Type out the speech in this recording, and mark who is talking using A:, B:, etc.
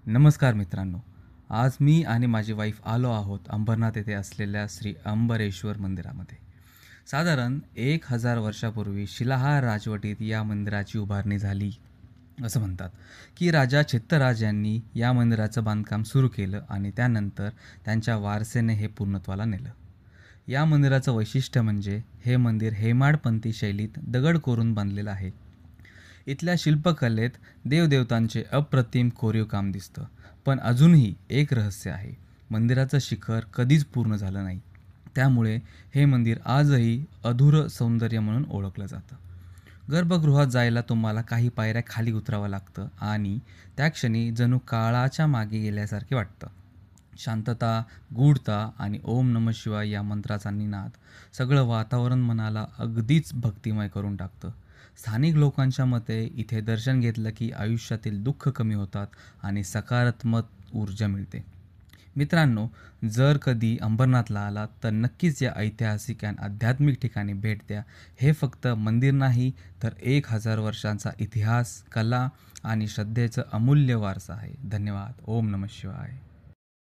A: नमस्कार मित्रांनो. आज मी आणि माझी वाईफ आलो आहोत अंबरनाथ येथे असलेल्या श्री अंबरेश्वर मंदिरामध्ये. साधारण 1000 वर्षापूर्वी शिलाहार राजवटीत या मंदिराची उभारणी झाली. असं म्हणतात की राजा चित्तराज यांनी या मंदिराचं बांधकाम सुरू केलं आणि त्यानंतर त्यांच्या वारसेने हे पूर्णत्वाला नेलं. या मंदिराचं वैशिष्ट्य म्हणजे हे मंदिर हेमाडपंथी शैलीत दगड कोरून बांधलेलं आहे. इथल्या शिल्पकलेत देवदेवतांचे अप्रतिम कोरीव काम दिसतं. पण अजूनही एक रहस्य आहे. मंदिराचं शिखर कधीच पूर्ण झालं नाही. त्यामुळे हे मंदिर आजही अधुरं सौंदर्य म्हणून ओळखलं जातं. गर्भगृहात जायला तुम्हाला काही पायऱ्या खाली उतरावं लागतं आणि त्या क्षणी जणू काळाच्या मागे गेल्यासारखे वाटतं. शांतता, गूढता आणि ओम नमः शिवाय या मंत्राचा निनाद सगळं वातावरण मनाला अगदीच भक्तिमय करून टाकतं. स्थानिक लोकांच्या मते इथे दर्शन घेतलं की आयुष्यातील दुःख कमी होतात आणि सकारात्मक ऊर्जा मिळते. मित्रांनो, जर कधी अंबरनाथला आलात तर नक्कीच या ऐतिहासिक आणि आध्यात्मिक ठिकाणी भेट द्या. हे फक्त मंदिर नाही तर 1000 वर्षांचा इतिहास, कला आणि श्रद्धेचं अमूल्य वारसा आहे. धन्यवाद. ओम नमः शिवाय.